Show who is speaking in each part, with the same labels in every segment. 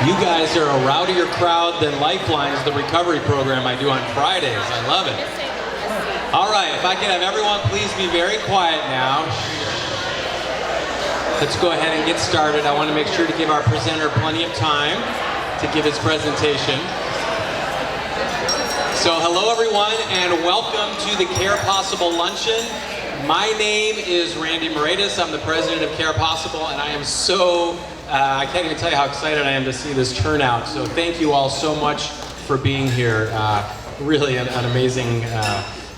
Speaker 1: You guys are a rowdier crowd than Lifelines, the recovery program I do on Fridays. I love it. All right, if I can have everyone please be very quiet now. Let's go ahead and get started. I want to make sure to give our presenter plenty of time to give his presentation. So hello everyone and welcome to the CarePossible Luncheon. My name is Randy Moretus. I'm the president of CarePossible, and I am I can't even tell you how excited I am to see this turnout. So thank you all so much for being here. Really an amazing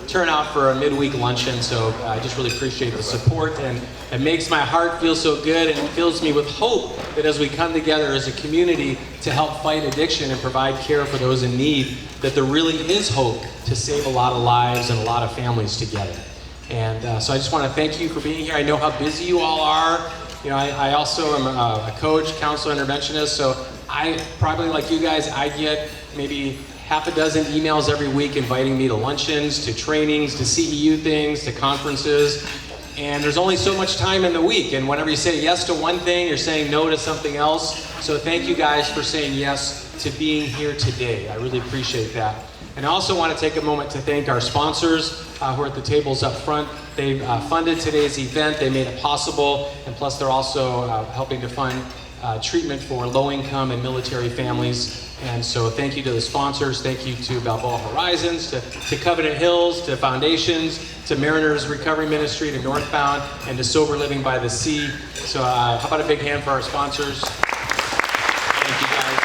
Speaker 1: turnout for a midweek luncheon. So I just really appreciate the support, and it makes my heart feel so good, and it fills me with hope that as we come together as a community to help fight addiction and provide care for those in need, that there really is hope to save a lot of lives and a lot of families together. And so I just want to thank you for being here. I know how busy you all are. You know, I also am a coach, counselor, interventionist, so I probably, like you guys, I get maybe half a dozen emails every week inviting me to luncheons, to trainings, to CEU things, to conferences. And there's only so much time in the week, and whenever you say yes to one thing, you're saying no to something else. So thank you guys for saying yes to being here today. I really appreciate that. And I also want to take a moment to thank our sponsors who are at the tables up front. They funded today's event, they made it possible, and plus they're also helping to fund treatment for low-income and military families. And so thank you to the sponsors, thank you to Balboa Horizons, to Covenant Hills, to Foundations, to Mariners Recovery Ministry, to Northbound, and to Sober Living by the Sea. So how about a big hand for our sponsors? Thank you guys.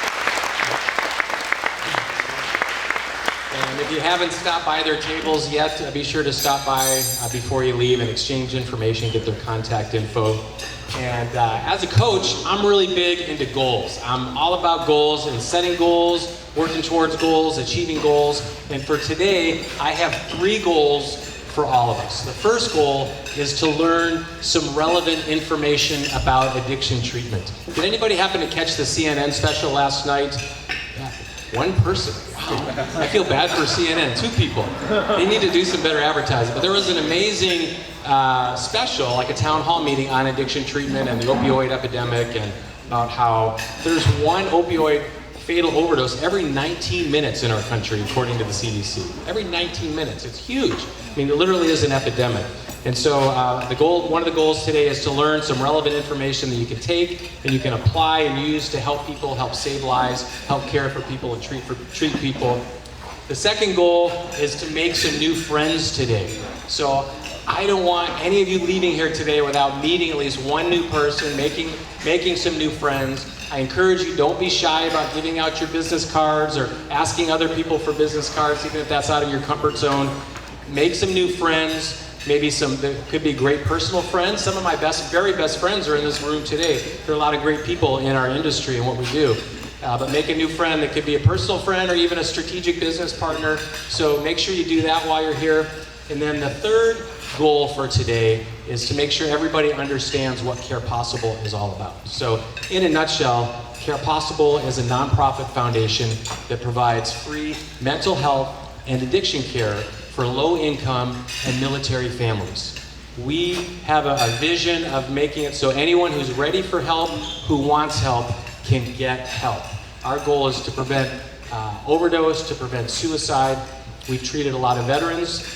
Speaker 1: And if you haven't stopped by their tables yet, be sure to stop by before you leave and exchange information, get their contact info. And as a coach, I'm really big into goals. I'm all about goals and setting goals, working towards goals, achieving goals. And for today, I have 3 goals for all of us. The first goal is to learn some relevant information about addiction treatment. Did anybody happen to catch the CNN special last night? One person. Wow. I feel bad for CNN. 2 people. They need to do some better advertising. But there was an amazing special, like a town hall meeting on addiction treatment and the opioid epidemic, and about how there's one opioid fatal overdose every 19 minutes in our country, according to the CDC. Every 19 minutes. It's huge. I mean, it literally is an epidemic. And so one of the goals today is to learn some relevant information that you can take and you can apply and use to help people, help save lives, help care for people, and treat people. The second goal is to make some new friends today. So I don't want any of you leaving here today without meeting at least one new person, making some new friends. I encourage you, don't be shy about giving out your business cards or asking other people for business cards, even if that's out of your comfort zone. Make some new friends. Maybe that could be great personal friends. Some of my very best friends are in this room today. There are a lot of great people in our industry and what we do. But make a new friend that could be a personal friend or even a strategic business partner. So make sure you do that while you're here. And then the third goal for today is to make sure everybody understands what CarePossible is all about. So in a nutshell, CarePossible is a nonprofit foundation that provides free mental health and addiction care for low-income and military families. We have a vision of making it so anyone who's ready for help, who wants help, can get help. Our goal is to prevent overdose, to prevent suicide. We've treated a lot of veterans.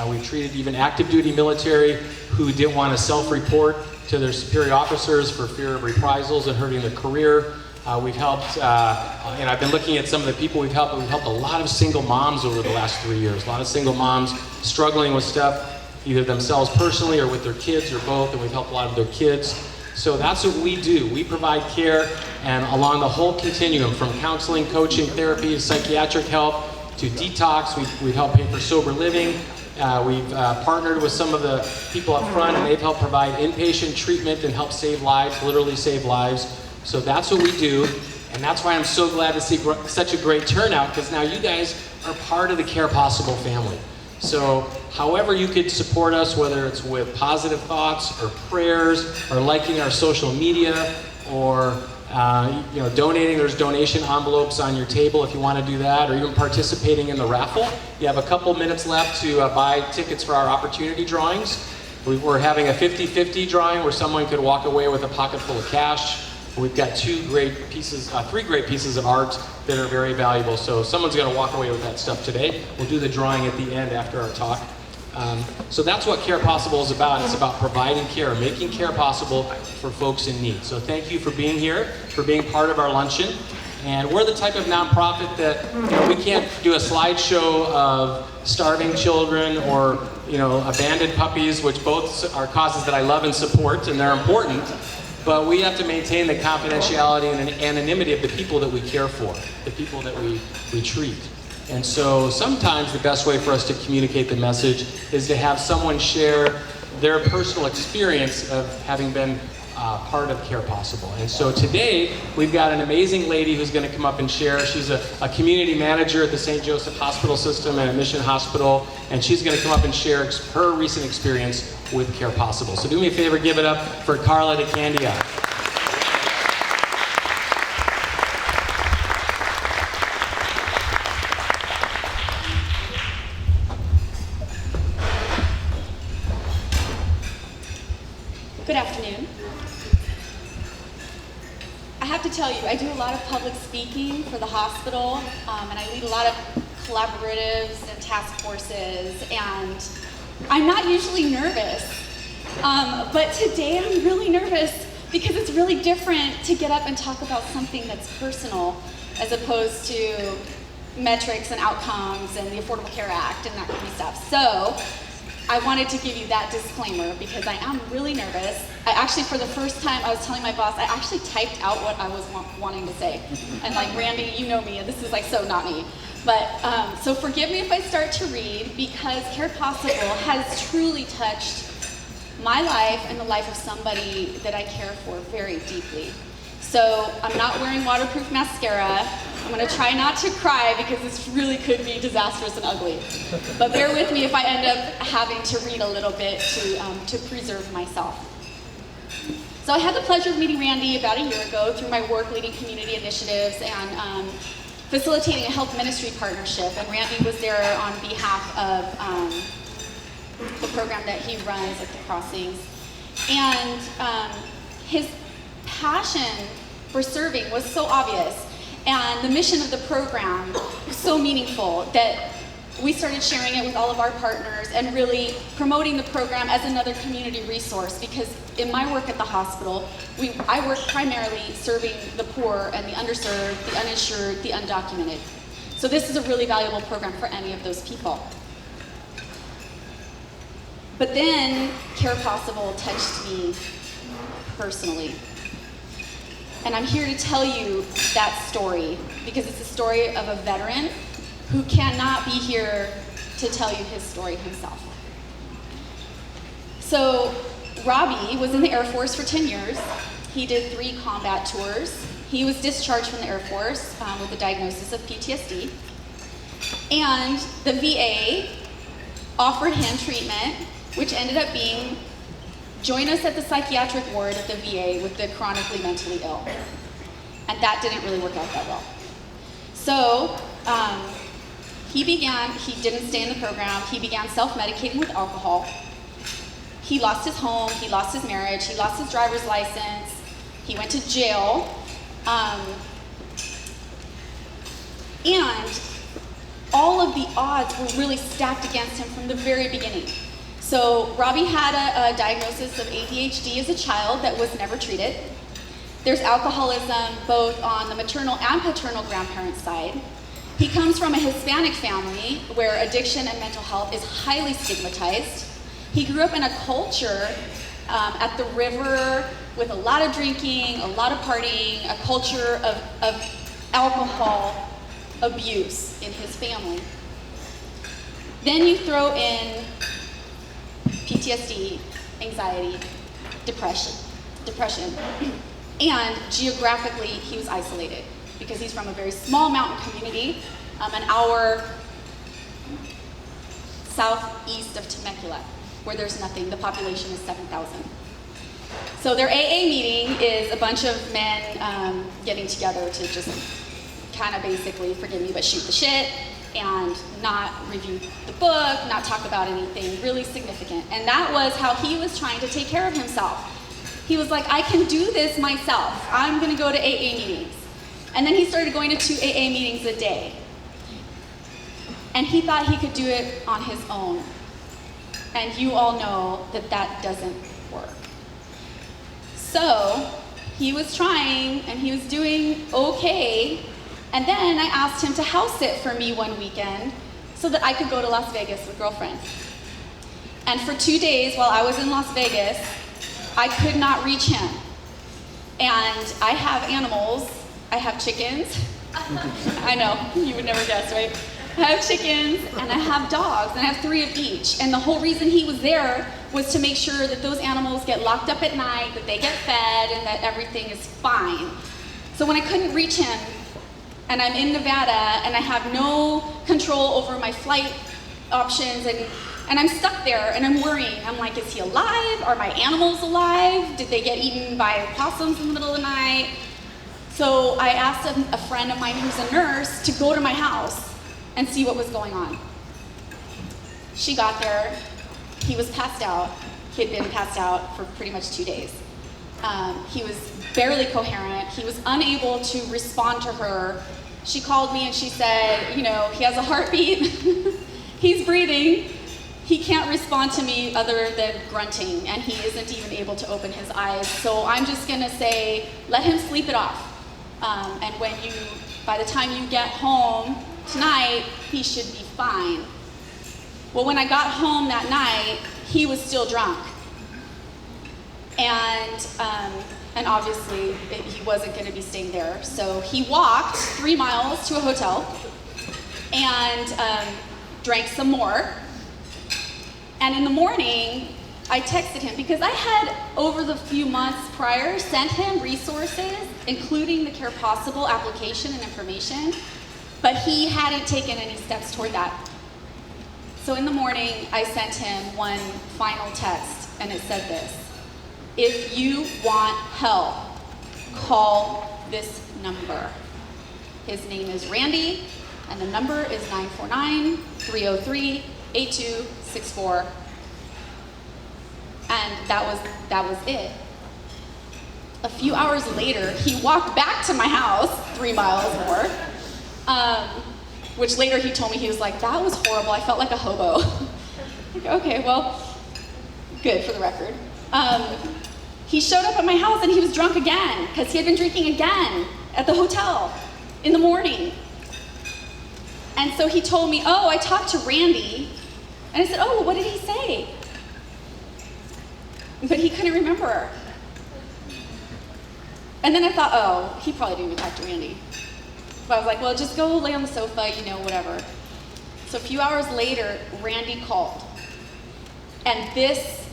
Speaker 1: We've treated even active duty military who didn't want to self-report to their superior officers for fear of reprisals and hurting their career. We've helped, and I've been looking at some of the people we've helped, but we've helped a lot of single moms over the last 3 years. A lot of single moms struggling with stuff, either themselves personally or with their kids or both, and we've helped a lot of their kids. So that's what we do. We provide care, and along the whole continuum, from counseling, coaching, therapy, psychiatric help, to detox. We help pay for sober living. We've partnered with some of the people up front, and they've helped provide inpatient treatment and help save lives, literally save lives. So that's what we do, and that's why I'm so glad to see such a great turnout, because now you guys are part of the CarePossible family. So however you could support us, whether it's with positive thoughts or prayers or liking our social media or donating. There's donation envelopes on your table if you want to do that, or even participating in the raffle. You have a couple minutes left to buy tickets for our opportunity drawings. We're having a 50-50 drawing where someone could walk away with a pocket full of cash. We've got three great pieces of art that are very valuable. So someone's going to walk away with that stuff today. We'll do the drawing at the end after our talk. So that's what CarePossible is about. It's about providing care, making care possible for folks in need. So thank you for being here, for being part of our luncheon. And we're the type of nonprofit that, we can't do a slideshow of starving children or, abandoned puppies, which both are causes that I love and support, and they're important. But we have to maintain the confidentiality and anonymity of the people that we care for, the people that we treat. And so sometimes the best way for us to communicate the message is to have someone share their personal experience of having been part of CarePossible. And so today we've got an amazing lady who's going to come up and share. She's a community manager at the St. Joseph Hospital System and a Mission Hospital, and she's going to come up and share her recent experience with CarePossible. So do me a favor, give it up for Carla DeCandia.
Speaker 2: Good afternoon. I have to tell you, I do a lot of public speaking for the hospital, and I lead a lot of collaboratives and task forces, and I'm not usually nervous, but today I'm really nervous because it's really different to get up and talk about something that's personal as opposed to metrics and outcomes and the Affordable Care Act and that kind of stuff. So I wanted to give you that disclaimer because I am really nervous. I actually, for the first time, I was telling my boss, I actually typed out what I was wanting to say. And like, Randy, you know me, this is like so not me. But, so forgive me if I start to read because CarePossible has truly touched my life and the life of somebody that I care for very deeply. So I'm not wearing waterproof mascara. I'm going to try not to cry because this really could be disastrous and ugly. But bear with me if I end up having to read a little bit to preserve myself. So I had the pleasure of meeting Randy about a year ago through my work leading community initiatives and facilitating a health ministry partnership. And Randy was there on behalf of the program that he runs at the Crossings. And his passion for serving was so obvious. And the mission of the program was so meaningful that we started sharing it with all of our partners and really promoting the program as another community resource because in my work at the hospital, I work primarily serving the poor and the underserved, the uninsured, the undocumented. So this is a really valuable program for any of those people. But then CarePossible touched me personally. And I'm here to tell you that story because it's a story of a veteran who cannot be here to tell you his story himself. So Robbie was in the Air Force for 10 years. He did 3 combat tours. He was discharged from the Air Force with a diagnosis of PTSD. And the VA offered him treatment, which ended up being join us at the psychiatric ward at the VA with the chronically mentally ill. And that didn't really work out that well. So he didn't stay in the program, he began self-medicating with alcohol. He lost his home, he lost his marriage, he lost his driver's license, he went to jail. And all of the odds were really stacked against him from the very beginning. So Robbie had a diagnosis of ADHD as a child that was never treated. There's alcoholism both on the maternal and paternal grandparents' side. He comes from a Hispanic family where addiction and mental health is highly stigmatized. He grew up in a culture at the river with a lot of drinking, a lot of partying, a culture of alcohol abuse in his family. Then you throw in PTSD, anxiety, depression. And geographically, he was isolated because he's from a very small mountain community, an hour southeast of Temecula, where there's nothing. The population is 7,000. So their AA meeting is a bunch of men getting together to just kind of basically, forgive me, but shoot the shit and not review the book, not talk about anything really significant. And that was how he was trying to take care of himself. He was like, I can do this myself. I'm gonna go to AA meetings. And then he started going to 2 AA meetings a day. And he thought he could do it on his own. And you all know that that doesn't work. So he was trying and he was doing okay. And then I asked him to house sit for me one weekend so that I could go to Las Vegas with girlfriend. And for 2 days while I was in Las Vegas, I could not reach him. And I have animals. I have chickens. I know, you would never guess, right? I have chickens and I have dogs, and I have 3 of each. And the whole reason he was there was to make sure that those animals get locked up at night, that they get fed, and that everything is fine. So when I couldn't reach him, and I'm in Nevada, and I have no control over my flight options, and I'm stuck there, and I'm worrying. I'm like, is he alive? Are my animals alive? Did they get eaten by possums in the middle of the night? So I asked a friend of mine who's a nurse to go to my house and see what was going on. She got there. He was passed out. He had been passed out for pretty much 2 days. He was barely coherent. He was unable to respond to her. She called me and she said, you know, he has a heartbeat. He's breathing. He can't respond to me other than grunting, and he isn't even able to open his eyes. So I'm just gonna say, let him sleep it off. And by the time you get home tonight, he should be fine. Well, when I got home that night, he was still drunk. And obviously, he wasn't gonna be staying there. So he walked 3 miles to a hotel and drank some more. And in the morning, I texted him because I had, over the few months prior, sent him resources, including the CarePossible application and information, but he hadn't taken any steps toward that. So in the morning, I sent him one final text, and it said this: if you want help, call this number. His name is Randy, and the number is 949-303-8264. And that was it. A few hours later, he walked back to my house, 3 miles more, which later he told me, he was like, that was horrible, I felt like a hobo. Like, okay, well, good for the record. He showed up at my house and he was drunk again, because he had been drinking again at the hotel in the morning. And so he told me, oh, I talked to Randy. And I said, oh, what did he say? But he couldn't remember. And then I thought, oh, he probably didn't even talk to Randy. But I was like, well, just go lay on the sofa, you know, whatever. So a few hours later, Randy called. And this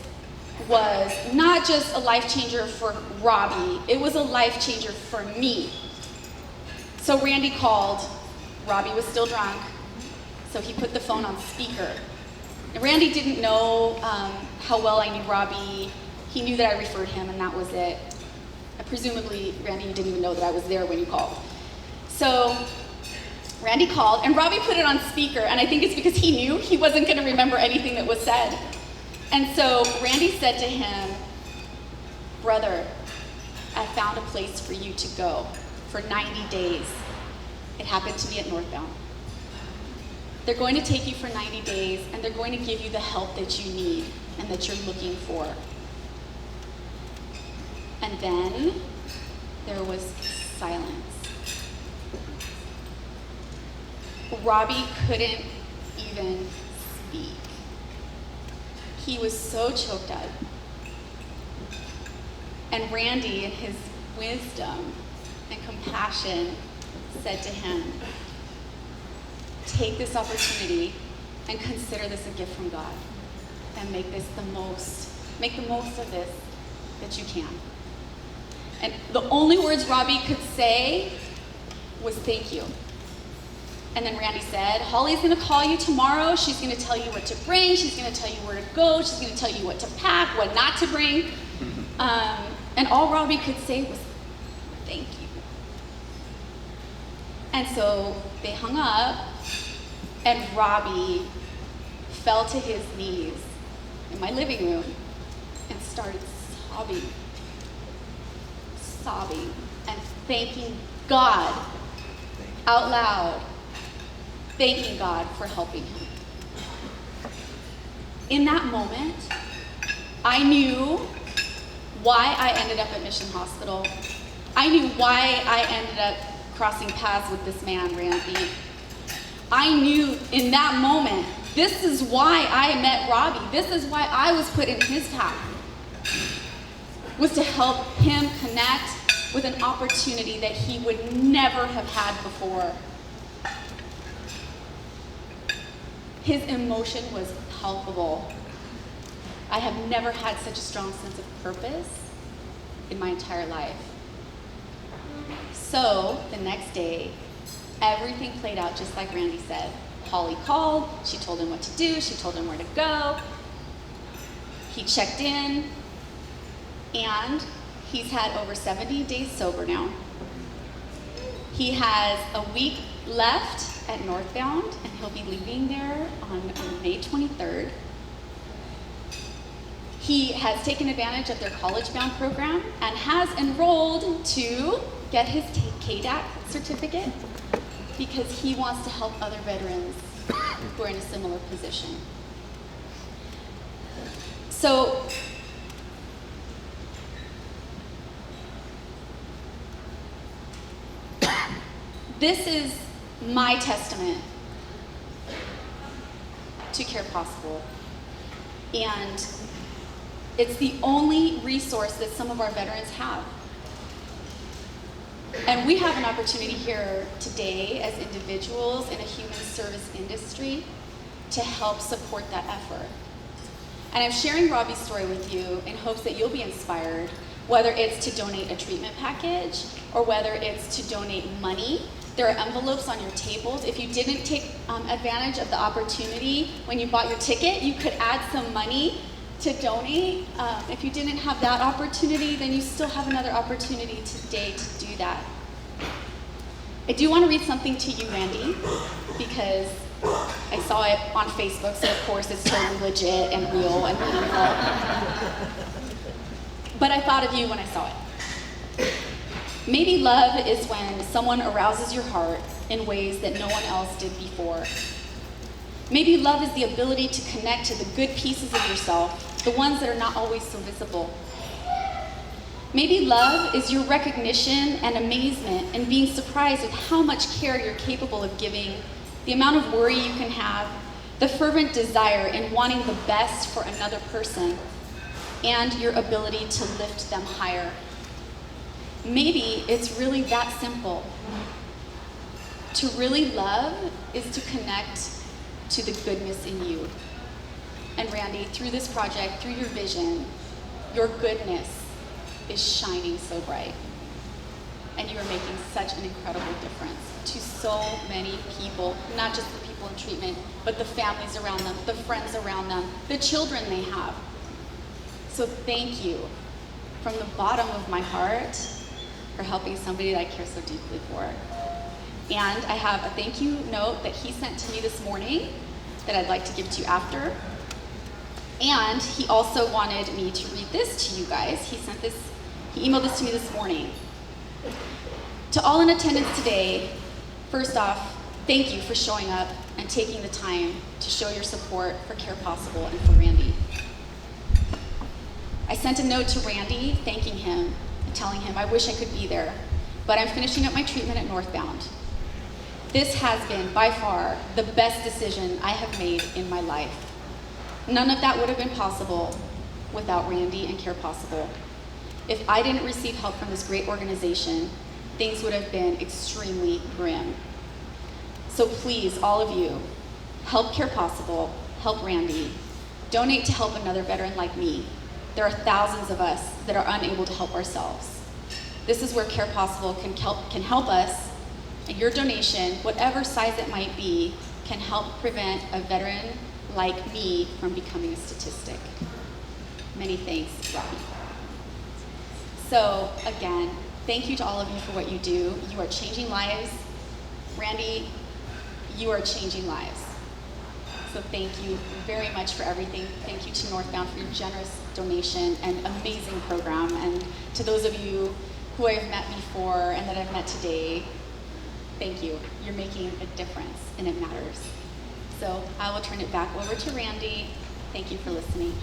Speaker 2: was not just a life changer for Robbie, it was a life changer for me. So Randy called. Robbie was still drunk, so he put the phone on speaker. And Randy didn't know how well I knew Robbie. He knew that I referred him, and that was it. Presumably, Randy, you didn't even know that I was there when you called. So Randy called, and Robbie put it on speaker, and I think it's because he knew he wasn't going to remember anything that was said. And so Randy said to him, brother, I found a place for you to go for 90 days. It happened to be at Northbound. They're going to take you for 90 days, and they're going to give you the help that you need and that you're looking for. And then there was silence. Robbie couldn't even speak. He was so choked up. And Randy, in his wisdom and compassion, said to him, take this opportunity and consider this a gift from God, and make the most of this that you can. And the only words Robbie could say was thank you. And then Randy said, Holly's gonna call you tomorrow. She's gonna tell you what to bring. She's gonna tell you where to go. She's gonna tell you what to pack, what not to bring. And all Robbie could say was thank you. And so they hung up, and Robbie fell to his knees in my living room and started sobbing. sobbing and thanking God out loud, thanking God for helping him. In that moment, I knew why I ended up at Mission Hospital. I knew why I ended up crossing paths with this man, Randy. I knew in that moment, this is why I met Robbie. This is why I was put in his path, was to help him connect with an opportunity that he would never have had before. His emotion was palpable. I have never had such a strong sense of purpose in my entire life. So the next day, everything played out just like Randy said. Holly called, she told him what to do, she told him where to go. He checked in, and he's had over 70 days sober now. He has a week left at Northbound, and he'll be leaving there on May 23rd. He has taken advantage of their college-bound program and has enrolled to get his KDAC certificate because he wants to help other veterans who are in a similar position. So, this is my testament to CarePossible. And it's the only resource that some of our veterans have. And we have an opportunity here today as individuals in a human service industry to help support that effort. And I'm sharing Robbie's story with you in hopes that you'll be inspired, whether it's to donate a treatment package or whether it's to donate money. There are envelopes on your tables. If you didn't take advantage of the opportunity when you bought your ticket, you could add some money to donate. If you didn't have that opportunity, then you still have another opportunity today to do that. I do want to read something to you, Randy, because I saw it on Facebook, so of course it's totally legit and real and meaningful. But I thought of you when I saw it. Maybe love is when someone arouses your heart in ways that no one else did before. Maybe love is the ability to connect to the good pieces of yourself, the ones that are not always so visible. Maybe love is your recognition and amazement and being surprised at how much care you're capable of giving, the amount of worry you can have, the fervent desire in wanting the best for another person, and your ability to lift them higher. Maybe it's really that simple. To really love is to connect to the goodness in you. And Randy, through this project, through your vision, your goodness is shining so bright. And you are making such an incredible difference to so many people, not just the people in treatment, but the families around them, the friends around them, the children they have. So thank you from the bottom of my heart for helping somebody that I care so deeply for. And I have a thank you note that he sent to me this morning that I'd like to give to you after. And he also wanted me to read this to you guys. He emailed this to me this morning. To all in attendance today, first off, thank you for showing up and taking the time to show your support for CarePossible and for Randy. I sent a note to Randy thanking him and telling him I wish I could be there, but I'm finishing up my treatment at Northbound. This has been, by far, the best decision I have made in my life. None of that would have been possible without Randy and CarePossible. If I didn't receive help from this great organization, things would have been extremely grim. So please, all of you, help CarePossible, help Randy, donate to help another veteran like me. There are thousands of us that are unable to help ourselves. This is where CarePossible can help us, and your donation, whatever size it might be, can help prevent a veteran like me from becoming a statistic. Many thanks, Robbie. So again, thank you to all of you for what you do. You are changing lives. Randy, you are changing lives. So thank you very much for everything. Thank you to Northbound for your generous donation and amazing program. And to those of you who I've met before and that I've met today, thank you. You're making a difference and it matters. So I will turn it back over to Randy. Thank you for listening.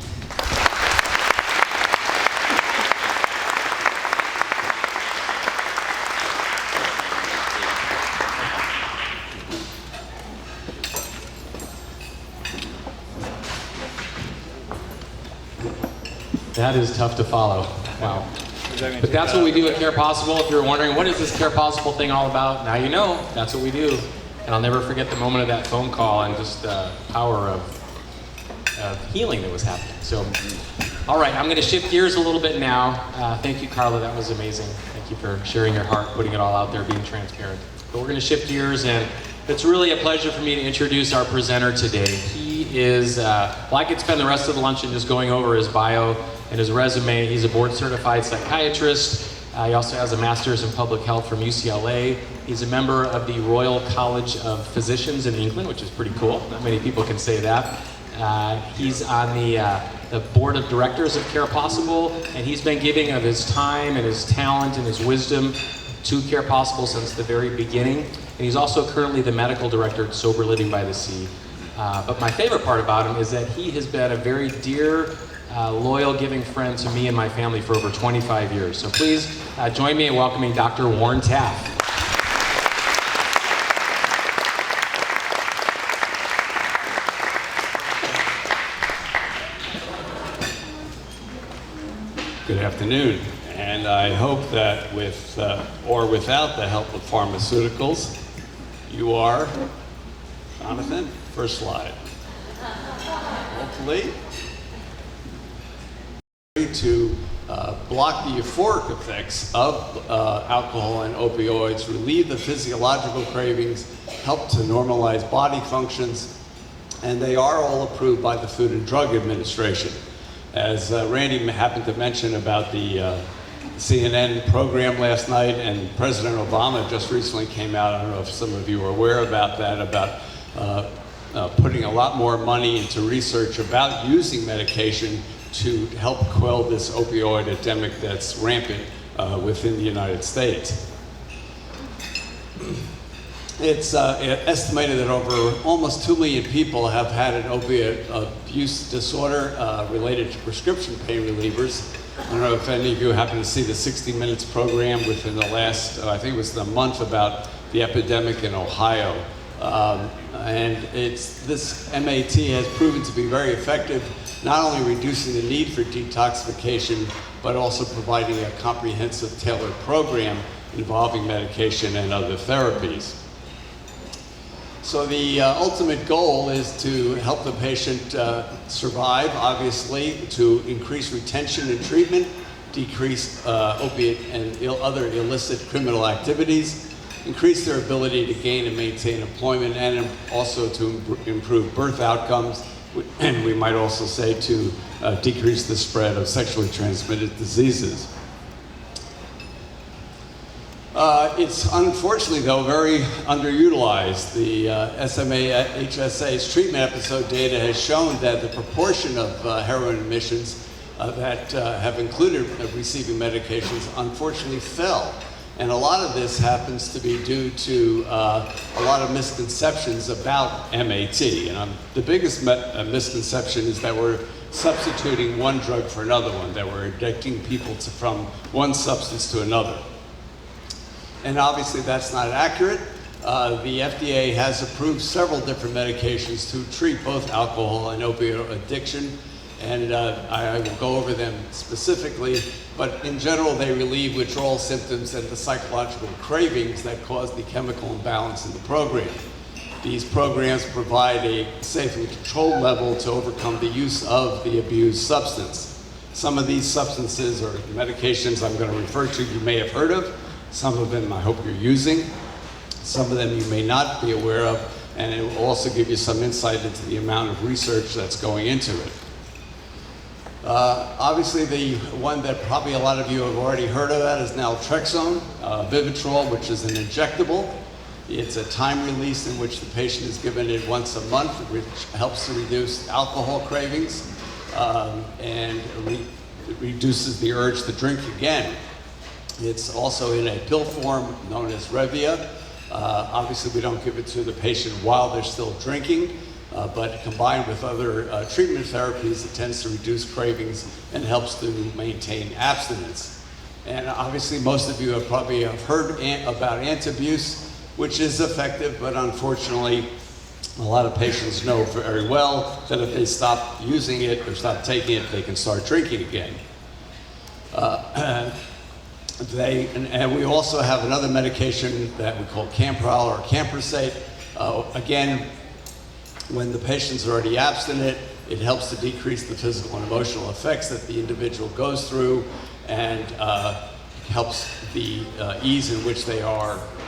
Speaker 1: That is tough to follow. Wow. But that's what we do at CarePossible. If you're wondering, what is this CarePossible thing all about? Now you know, that's what we do. And I'll never forget the moment of that phone call and just the power of healing that was happening. So, all right, I'm going to shift gears a little bit now. Thank you, Carla. That was amazing. Thank you for sharing your heart, putting it all out there, being transparent. But we're going to shift gears, and it's really a pleasure for me to introduce our presenter today. He is, well, I could spend the rest of the luncheon just going over his bio and his resume. He's a board-certified psychiatrist. He also has a master's in public health from UCLA. He's a member of the Royal College of Physicians in England, which is pretty cool. Not many people can say that. He's on the board of directors of CarePossible, and he's been giving of his time and his talent and his wisdom to CarePossible since the very beginning. And he's also currently the medical director at Sober Living by the Sea. But my favorite part about him is that he has been a very dear, loyal, giving friend to me and my family for over 25 years. So please join me in welcoming Dr. Warren Taff.
Speaker 3: Good afternoon, and I hope that with or without the help of pharmaceuticals, you are, Jonathan, first slide. Hopefully, to block the euphoric effects of alcohol and opioids, relieve the physiological cravings, help to normalize body functions, and they are all approved by the Food and Drug Administration. As Randy happened to mention about the CNN program last night, and President Obama just recently came out, I don't know if some of you are aware about that, about putting a lot more money into research about using medication to help quell this opioid epidemic that's rampant within the United States. It's estimated that over almost 2 million people have had an opiate abuse disorder related to prescription pain relievers. I don't know if any of you happen to see the 60 Minutes program within the last, I think it was the month, about the epidemic in Ohio. And this MAT has proven to be very effective, not only reducing the need for detoxification, but also providing a comprehensive tailored program involving medication and other therapies. So the ultimate goal is to help the patient survive, obviously, to increase retention and treatment, decrease opiate and other illicit criminal activities, increase their ability to gain and maintain employment, and also to improve birth outcomes, and we might also say to decrease the spread of sexually transmitted diseases. It's unfortunately, though, very underutilized. The SMA-HSA's treatment episode data has shown that the proportion of heroin admissions that have included receiving medications unfortunately fell. And a lot of this happens to be due to a lot of misconceptions about MAT. And the biggest misconception is that we're substituting one drug for another one, that we're addicting people from one substance to another. And obviously that's not accurate. The FDA has approved several different medications to treat both alcohol and opioid addiction, and I will go over them specifically, but in general they relieve withdrawal symptoms and the psychological cravings that cause the chemical imbalance in the program. These programs provide a safe and controlled level to overcome the use of the abused substance. Some of these substances or medications I'm going to refer to you may have heard of. Some of them I hope you're using. Some of them you may not be aware of, and it will also give you some insight into the amount of research that's going into it. Obviously, the one that probably a lot of you have already heard of that is naltrexone, Vivitrol, which is an injectable. It's a time release in which the patient is given it once a month, which helps to reduce alcohol cravings and reduces the urge to drink again. It's also in a pill form known as Revia. Obviously, we don't give it to the patient while they're still drinking, but combined with other treatment therapies, it tends to reduce cravings and helps to maintain abstinence. And obviously, most of you have probably heard about antabuse, which is effective, but unfortunately, a lot of patients know very well that if they stop using it or stop taking it, they can start drinking again. And we also have another medication that we call Camprol or Camprosate. Again, when the patient's already abstinent, it helps to decrease the physical and emotional effects that the individual goes through, and helps the ease in which they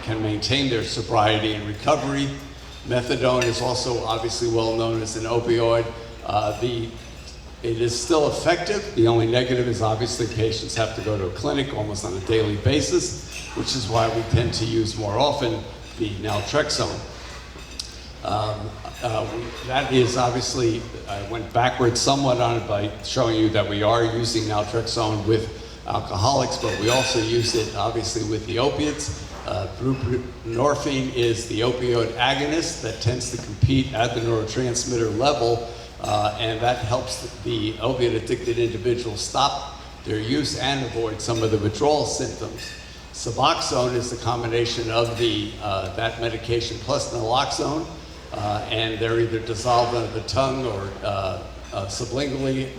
Speaker 3: can maintain their sobriety and recovery. Methadone is also obviously well known as an opioid. It is still effective. The only negative is obviously patients have to go to a clinic almost on a daily basis, which is why we tend to use more often the naltrexone. That is obviously, I went backwards somewhat on it by showing you that we are using naltrexone with alcoholics, but we also use it obviously with the opiates. Buprenorphine is the opioid agonist that tends to compete at the neurotransmitter level, and that helps the opiate-addicted individual stop their use and avoid some of the withdrawal symptoms. Suboxone is the combination of that medication plus naloxone, and they're either dissolved under the tongue or sublingually,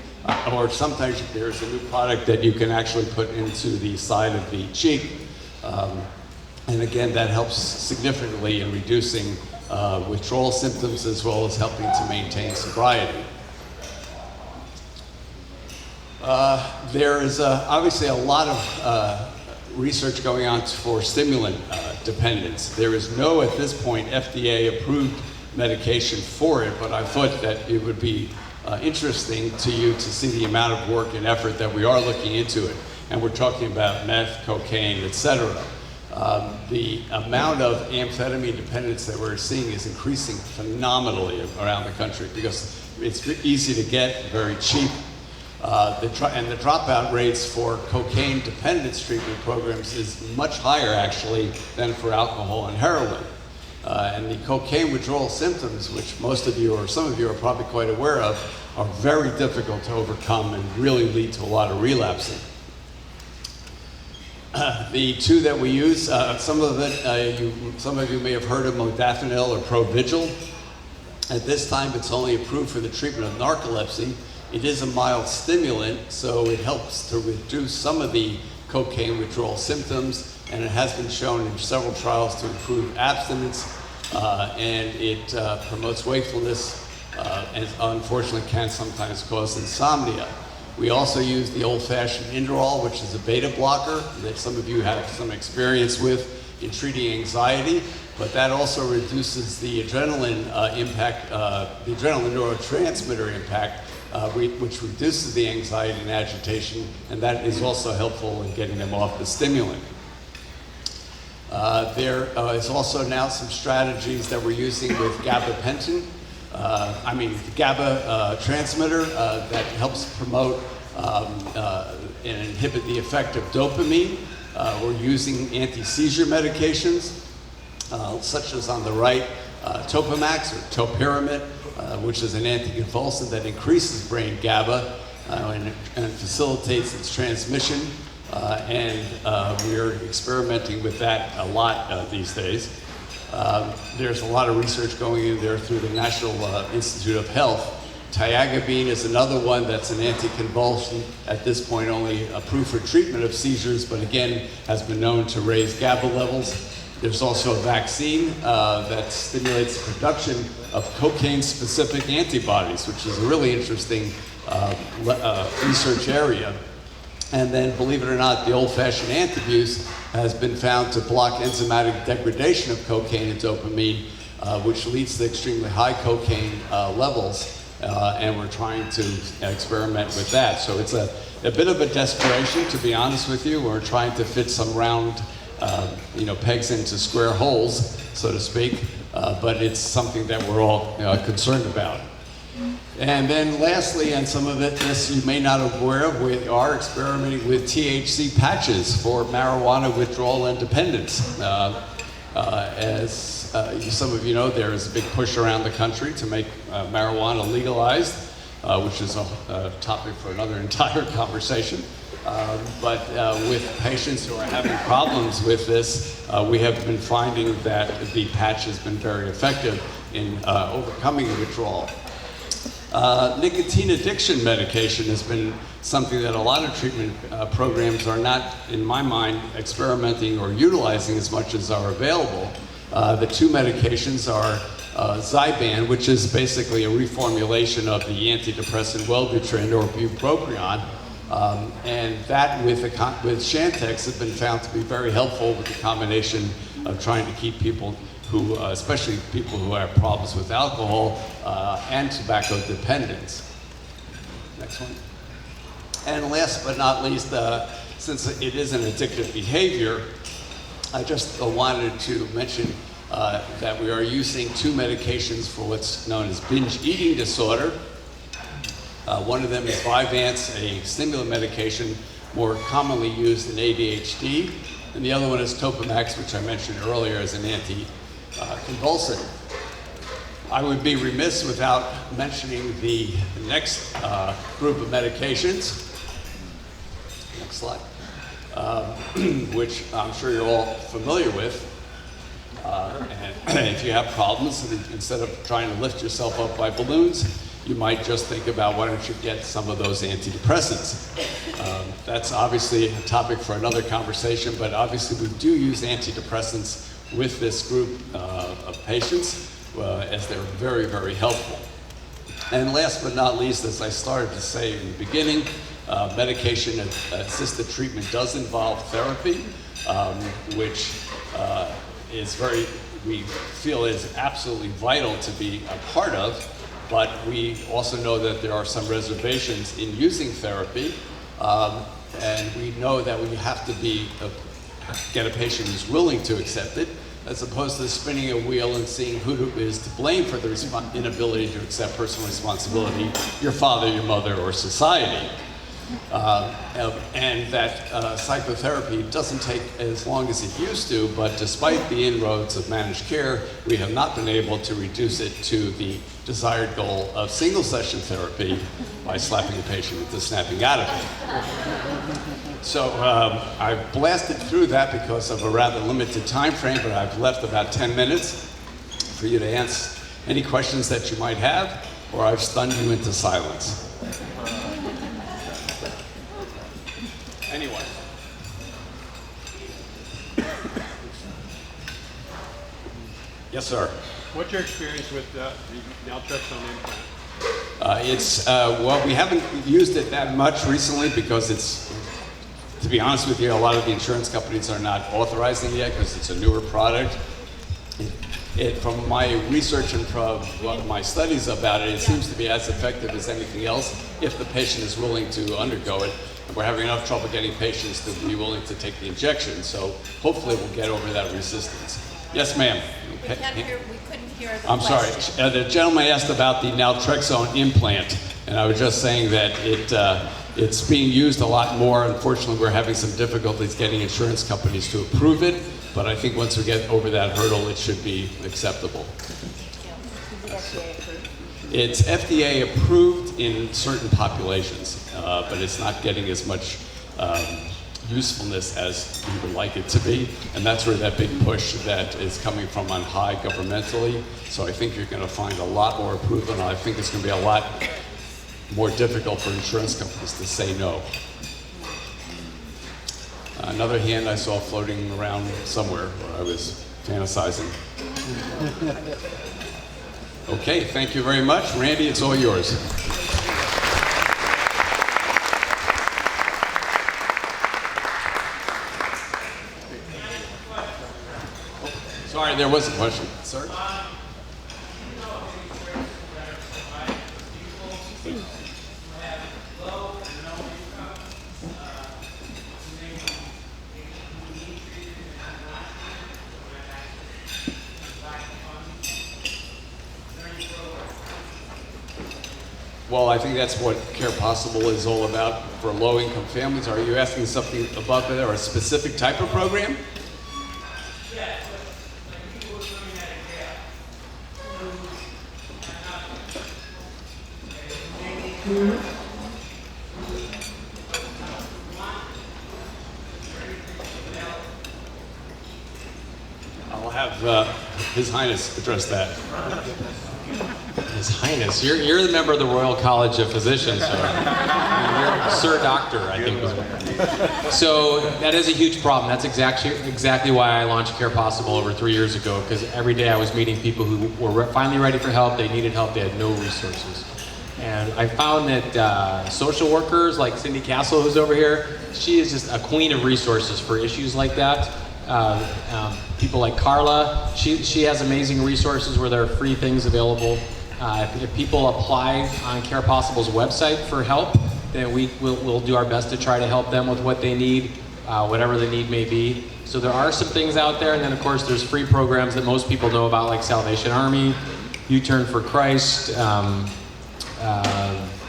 Speaker 3: or sometimes there's a new product that you can actually put into the side of the cheek. And again, that helps significantly in reducing withdrawal symptoms as well as helping to maintain sobriety. There is obviously a lot of research going on for stimulant dependence. There is no, at this point, FDA-approved medication for it, but I thought that it would be interesting to you to see the amount of work and effort that we are looking into it. And we're talking about meth, cocaine, etc. The amount of amphetamine dependence that we're seeing is increasing phenomenally around the country because it's easy to get, very cheap. And the dropout rates for cocaine dependence treatment programs is much higher actually than for alcohol and heroin. And the cocaine withdrawal symptoms, which most of you or some of you are probably quite aware of, are very difficult to overcome and really lead to a lot of relapsing. The two that we use, some of you may have heard of modafinil or Provigil. At this time, it's only approved for the treatment of narcolepsy. It is a mild stimulant, so it helps to reduce some of the cocaine withdrawal symptoms, and it has been shown in several trials to improve abstinence, and it promotes wakefulness, and unfortunately can sometimes cause insomnia. We also use the old-fashioned Inderol, which is a beta blocker that some of you have some experience with in treating anxiety, but that also reduces the adrenaline impact, the adrenaline neurotransmitter impact, which reduces the anxiety and agitation, and that is also helpful in getting them off the stimulant. There is also now some strategies that we're using with gabapentin. GABA transmitter that helps promote and inhibit the effect of dopamine. We're using anti-seizure medications, such as on the right, Topamax or topiramate, which is an anticonvulsant that increases brain GABA and facilitates its transmission. And we're experimenting with that a lot these days. There's a lot of research going in there through the National Institute of Health. Tiagabine is another one that's an anticonvulsant, at this point only approved for treatment of seizures, but again has been known to raise GABA levels. There's also a vaccine that stimulates the production of cocaine-specific antibodies, which is a really interesting research area. And then, believe it or not, the old-fashioned antabuse has been found to block enzymatic degradation of cocaine and dopamine, which leads to extremely high cocaine levels, and we're trying to experiment with that. So it's a bit of a desperation, to be honest with you. We're trying to fit some round, pegs into square holes, so to speak, but it's something that we're all concerned about. And then lastly, and some of this you may not be aware of, we are experimenting with THC patches for marijuana withdrawal and dependence. As some of you know, there is a big push around the country to make marijuana legalized, which is a topic for another entire conversation. But with patients who are having problems with this, we have been finding that the patch has been very effective in overcoming the withdrawal. Nicotine addiction medication has been something that a lot of treatment programs are not, in my mind, experimenting or utilizing as much as are available. The two medications are Zyban, which is basically a reformulation of the antidepressant Wellbutrin or bupropion, and that with Chantix has been found to be very helpful with the combination of trying to keep people who, especially people who have problems with alcohol and tobacco dependence. Next one. And last but not least, since it is an addictive behavior, I just wanted to mention that we are using two medications for what's known as binge eating disorder. One of them is Vyvanse, a stimulant medication more commonly used in ADHD, and the other one is Topamax, which I mentioned earlier as an anti-convulsant. I would be remiss without mentioning the next group of medications. Next slide. Which I'm sure you're all familiar with. And if you have problems, instead of trying to lift yourself up by balloons, you might just think about why don't you get some of those antidepressants. That's obviously a topic for another conversation, but obviously we do use antidepressants with this group of patients as they're very, very helpful. And last but not least, as I started to say in the beginning, medication-assisted treatment does involve therapy, which we feel is absolutely vital to be a part of, but we also know that there are some reservations in using therapy, and we know that we have to get a patient who's willing to accept it, as opposed to spinning a wheel and seeing who is to blame for the inability to accept personal responsibility, your father, your mother, or society. And that psychotherapy doesn't take as long as it used to, but despite the inroads of managed care, we have not been able to reduce it to the desired goal of single session therapy by slapping the patient into snapping out of it. So I've blasted through that because of a rather limited time frame, but I've left about 10 minutes for you to answer any questions that you might have, or I've stunned you into silence. Anyone? Yes, sir.
Speaker 4: What's your experience with the naltrexone implant?
Speaker 3: Well, we haven't used it that much recently because to be honest with you, a lot of the insurance companies are not authorizing it yet because it's a newer product. From my research and from my studies about it, it seems to be as effective as anything else if the patient is willing to undergo it. And we're having enough trouble getting patients to be willing to take the injection, so hopefully we'll get over that resistance. Yes, ma'am.
Speaker 5: We couldn't hear the
Speaker 3: I'm sorry.
Speaker 5: question.
Speaker 3: The gentleman asked about the naltrexone implant, and I was just saying that it's being used a lot more. Unfortunately, we're having some difficulties getting insurance companies to approve it, but I think once we get over that hurdle, it should be acceptable. It's FDA approved in certain populations, but it's not getting as much usefulness as we would like it to be, and that's where that big push that is coming from on high governmentally. So I think you're going to find a lot more approval, and I think it's going to be a lot more difficult for insurance companies to say no. Another hand I saw floating around somewhere where I was fantasizing. Okay, thank you very much. Randy, it's all yours. Sorry, there was a question. Sir? Well, I think that's what CarePossible is all about for low-income families. Are you asking something above it or a specific type of program? I'll have His Highness address that.
Speaker 1: His Highness, you're the member of the Royal College of Physicians, so you're Sir Doctor, I think. So that is a huge problem. That's exactly why I launched CarePossible over 3 years ago, because every day I was meeting people who were finally ready for help. They needed help. They had no resources. And I found that social workers like Cindy Castle, who's over here, she is just a queen of resources for issues like that. People like Carla, she has amazing resources where there are free things available. If people apply on CarePossible's website for help, then we'll do our best to try to help them with what they need, whatever the need may be. So there are some things out there, and then of course there's free programs that most people know about, like Salvation Army, U-Turn for Christ,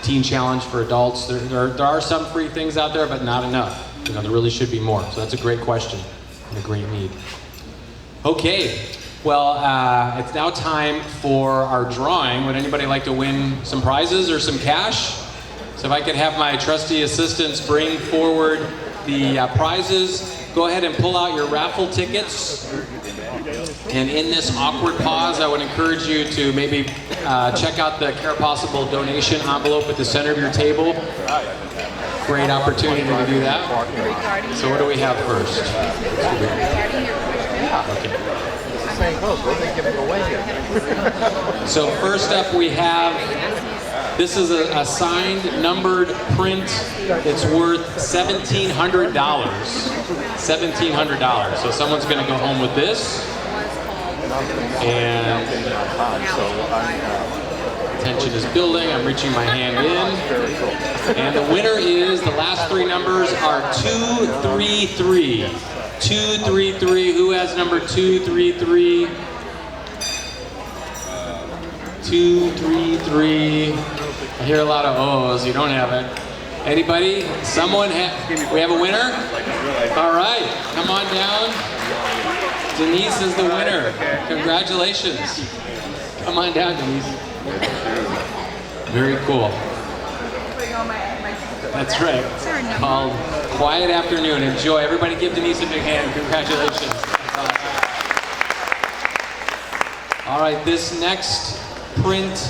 Speaker 1: Teen Challenge for adults. There are some free things out there, but not enough. There really should be more. So that's a great question and a great need. Okay, well, it's now time for our drawing. Would anybody like to win some prizes or some cash? So if I could have my trusty assistants bring forward the prizes. Go ahead and pull out your raffle tickets. And in this awkward pause, I would encourage you to maybe check out the CarePossible donation envelope at the center of your table. Great opportunity to do that. So what do we have first? Okay. So first up we have, this is a signed, numbered print that's worth $1,700. $1,700. So someone's going to go home with this. And tension is building. I'm reaching my hand in. And the winner is, the last three numbers are 233. 233. Who has number 233? 233. I hear a lot of O's. You don't have it. Anybody? Someone? We have a winner? All right. Come on down. Denise is the winner. Congratulations. Come on down, Denise. Very cool. That's right. Called Quiet Afternoon. Enjoy. Everybody give Denise a big hand. Congratulations. All right, this next print,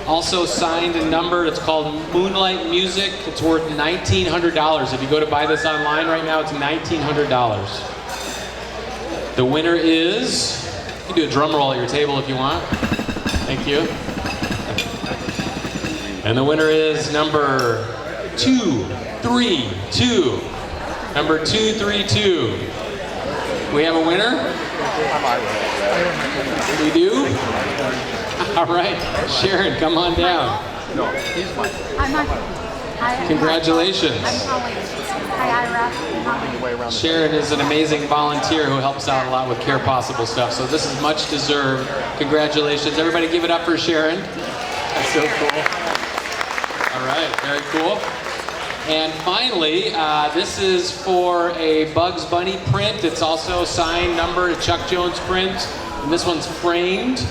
Speaker 1: also signed and numbered. It's called Moonlight Music. It's worth $1,900. If you go to buy this online right now, it's $1,900. The winner is, you can do a drum roll at your table if you want. Thank you. And the winner is number 232. Number 232. We have a winner? We do? All right. Sharon, come on down.
Speaker 6: No, he's mine. I'm not.
Speaker 1: Congratulations.
Speaker 6: I'm Colleen. Hi, Ira.
Speaker 1: Sharon is an amazing volunteer who helps out a lot with CarePossible stuff, so this is much deserved. Congratulations. Everybody give it up for Sharon. That's so cool. All right, very cool. And finally, this is for a Bugs Bunny print. It's also signed, numbered, a Chuck Jones print. And this one's framed.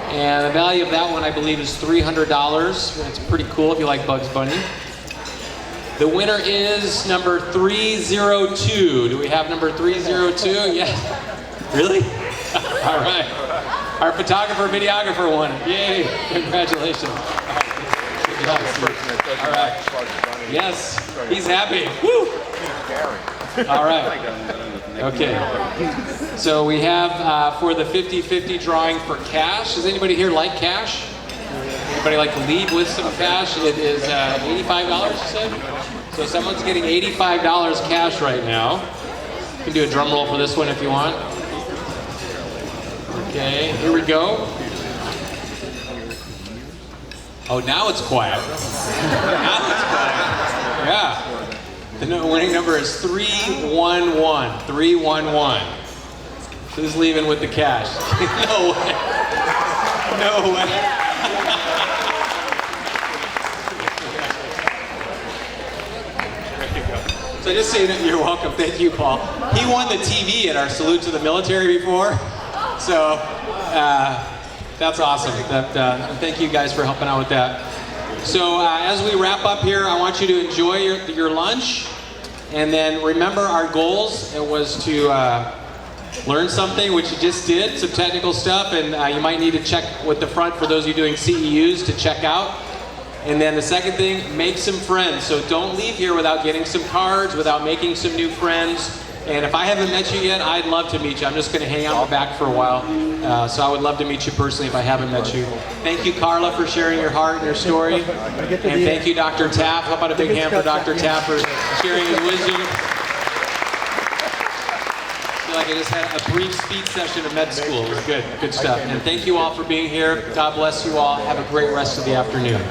Speaker 1: And the value of that one, I believe, is $300. It's pretty cool if you like Bugs Bunny. The winner is number 302. Do we have number 302? Yeah. Really? All right. Our photographer, videographer won it. Yay. Congratulations. Good job, Steve. All right. Yes. He's happy. Woo. All right. Okay. So we have for the 50-50 drawing for cash. Does anybody here like cash? Anybody like to leave with some cash? It is $85, you said? So someone's getting $85 cash right now. You can do a drum roll for this one if you want. Okay, here we go. Oh, now it's quiet. Now it's quiet. Yeah. The winning number is 311. 311. Who's leaving with the cash? No way. No way. So just saying that you're welcome. Thank you, Paul. He won the TV at our salute to the military before. So that's awesome. Thank you guys for helping out with that. So as we wrap up here, I want you to enjoy your lunch. And then remember our goals. It was to learn something, which you just did, some technical stuff. And you might need to check with the front for those of you doing CEUs to check out. And then the second thing, make some friends. So don't leave here without getting some cards, without making some new friends. And if I haven't met you yet, I'd love to meet you. I'm just going to hang out in the back for a while. So I would love to meet you personally if I haven't met you. Thank you, Carla, for sharing your heart and your story. And thank you, Dr. Tapp. How about a big hand for Dr. Tapp for sharing his wisdom? I feel like I just had a brief speed session of med school. It was good. Good stuff. And thank you all for being here. God bless you all. Have a great rest of the afternoon.